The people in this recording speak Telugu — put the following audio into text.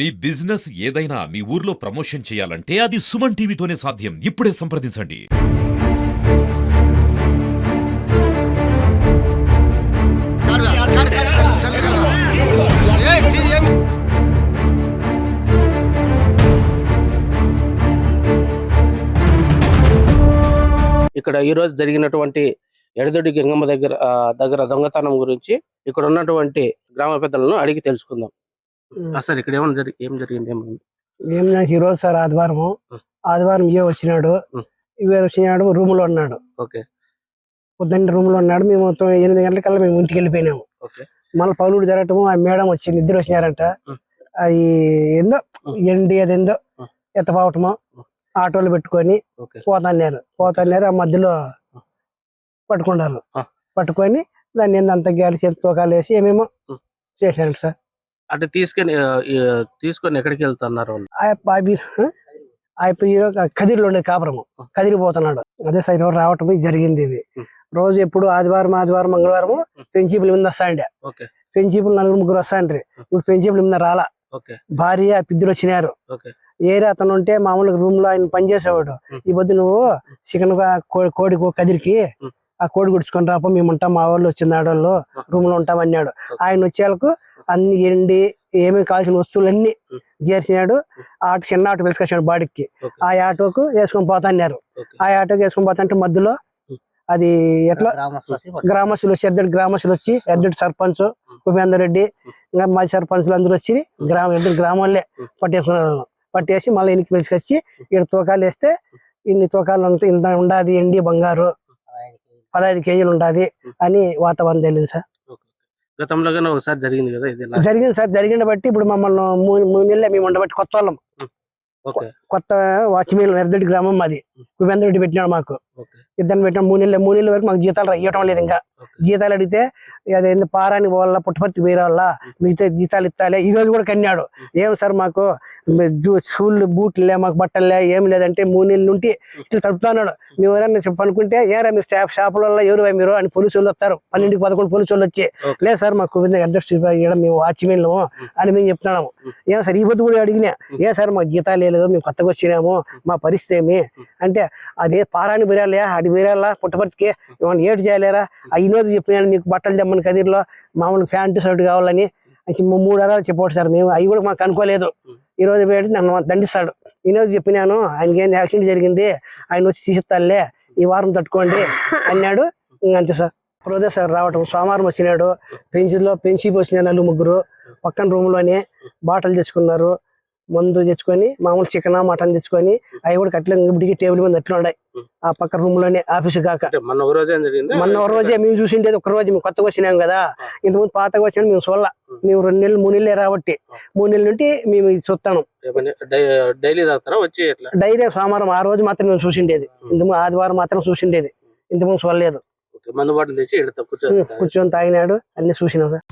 మీ బిజినెస్ ఏదైనా మీ ఊర్లో ప్రమోషన్ చేయాలంటే అది సుమన్ టీవీతోనే సాధ్యం. ఇప్పుడే సంప్రదించండి. ఇక్కడ ఈ రోజు జరిగినటువంటి ఎడదొడ్డి గంగమ్మ దగ్గర దొంగతనం గురించి ఇక్కడ ఉన్నటువంటి గ్రామ పెద్దలను అడిగి తెలుసుకుందాం. సార్ ఇక్కడ ఏం జరిగింది? ఏం ఈ రోజు సార్ ఆదివారం ఇవే వచ్చినాడు. రూమ్ లో ఉన్నాడు. ఓకే. పొద్దున్న రూమ్ లో ఉన్నాడు. మేము మొత్తం 8 గంటలకల్లా మేము ఇంటికి వెళ్ళిపోయినాము. మళ్ళీ పౌలుడు జరగటము ఆ మేడం వచ్చింది, ఇద్దరు వచ్చినారంట. అది ఏందో ఎండి అదేందో ఎత్తపోవటము ఆటోలు పెట్టుకొని పోతన్నారు. ఆ మధ్యలో పట్టుకున్నారు. పట్టుకొని దాన్ని అంత గాలి చేతి తోకాలు వేసి ఏమేమో చేశారంట సార్. అంటే తీసుకొని ఎక్కడికి వెళ్తున్నారు? కదిరిలో ఉండేది కాపురము, కదిరిపోతున్నాడు. అదే సార్ రావటం జరిగింది. ఇది రోజు ఎప్పుడు ఆదివారం మంగళవారం ప్రిన్సిపల్ మీద వస్తాండే. ప్రిన్సిపల్ 4-3 వస్తాండ్రి. ఇప్పుడు ప్రిన్సిపల్ మీద రాలా. భార్య పిద్దరు వచ్చినారు. ఏరే అతను ఉంటే మామూలుగా రూమ్ లో ఆయన పనిచేసేవాడు. ఈ పొద్దు నువ్వు చికెన్ కోడి కదిరికి ఆ కోడి గుడుచుకొని రాపో, మేము ఉంటాం, మా వాళ్ళు వచ్చింది ఆడవాళ్ళు రూమ్ లో ఉంటాం అన్నాడు. ఆయన వచ్చేలకు అన్ని ఎండి ఏమేమి కావాల్సిన వస్తువులన్నీ చేర్చినాడు. చిన్న ఆటో పిలుచుకొచ్చాడు బాడీకి. ఆ ఆటోకు వేసుకొని పోతాన్నారు. ఆ ఆటోకి వేసుకొని పోతా మధ్యలో అది ఎట్లా గ్రామస్తులు వచ్చి గ్రామస్తులు వచ్చి ఎద్దటి సర్పంచ్ ఉపేందర్ రెడ్డి ఇంకా మాజీ సర్పంచులు అందరూ వచ్చి గ్రామాలే పట్టేసుకున్నారు. పట్టేసి మళ్ళీ ఇంటికి పిలుచుకొచ్చి ఇక్కడ తూకాలు వేస్తే ఇన్ని తూకాలు ఇంత ఉండాది, ఎండి బంగారు 15 కేజీలు ఉండాది అని వాతావరణం తెలియదు సార్. గతంలో ఒకసారి జరిగింది కదా? జరిగింది సార్. జరిగిన బట్టి ఇప్పుడు మమ్మల్ని 3 నెలలే మేము ఉండబట్టి కొత్త వాళ్ళం. కొత్త వాచ్మెన్ ఎర్రదొడ్డి గ్రామం మాది. ఉపేందర్ రెడ్డి పెట్టినాడు మాకు. ఇద్దరిని పెట్టిన 3 నెలల వరకు మాకు జీతాలు ఇవ్వటం లేదు. ఇంకా జీతాలు అడిగితే అదేంటి పారానికి పోవాలా, పుట్టపర్తికి పోయి రావాలా, మిగతా జీతాలు ఇస్తాలే. ఈ రోజు కూడా కన్నాడు. ఏం సార్ మాకు షూలు బూట్లే, మాకు బట్టలే, ఏం లేదంటే 3 నెలల నుండి ఇట్లా తడుపుతున్నాడు. మేము ఎవరైనా చెప్పనుకుంటే ఏరా మీరు షాపులలో ఎవరు మీరు అని పోలీసు వాళ్ళు వస్తారు. 12-11 పోలీసు వాళ్ళు వచ్చి లేదు సార్ మాకు అడ్జస్ట్ చేయడం మేము వాచ్మెన్లు అని మేము చెప్తున్నాము. ఏం సార్ ఈ పొద్దు కూడా అడిగినా, ఏ సార్ మాకు జీతాలు లేదు, మేము కొత్తగా వచ్చినాము, మా పరిస్థితి ఏమి అంటే అదే పారాని బెరాలే, అడి బెరాలా, పుట్టపర్తికి ఏమన్నా ఏడు చేయలేరా, ఈ రోజు చెప్పినాను మీకు బట్టలు తెమ్మని కదిరిలో మామూలు ప్యాంటు షర్ట్ కావాలని 3 వారాలు చెప్పాడు సార్. మేము అవి కూడా మాకు అనుకోలేదు. ఈ రోజు పెట్టి నన్ను దండిస్తాడు. ఈ రోజు చెప్పినాను ఆయనకి ఏంది యాక్సిడెంట్ జరిగింది, ఆయన వచ్చి తీసిస్తాలే, ఈ వారం తట్టుకోండి అన్నాడు. అంతే సార్. రోజే సార్ రావటం. సోమవారం వచ్చినాడు. పెన్సిప్ వచ్చిన 4-3 పక్కన రూమ్ లోనే బాటలు తెచ్చుకున్నారు. మందు తెచ్చుకొని మామూలు చికెన్ మటన్ తెచ్చుకొని అవి కూడా కట్ల ఇప్పటికి టేబుల్ మీద అట్లా ఉన్నాయి. ఆ పక్క రూమ్ లోనే ఆఫీసు కాక మొన్న ఒక రోజే మేము చూసిండేది. ఒక రోజు మేము కొత్తగా వచ్చినాం కదా, ఇంతకుముందు పాతగా వచ్చినా మేము చూడాల. మేము 2 నెలలు 3 నెలలే రాబట్టి 3 నెలల నుండి మేము ఇది చూస్తాను. డైరీ సోమవారం ఆ రోజు మాత్రం మేము చూసిండేది. ఇంతకుముందు ఆదివారం మాత్రం చూసిండేది, ఇంతకుముందు చూడలేదు. మందు బాటలు తెచ్చి కూర్చొని తాగినాడు, అన్ని చూసినాం సార్.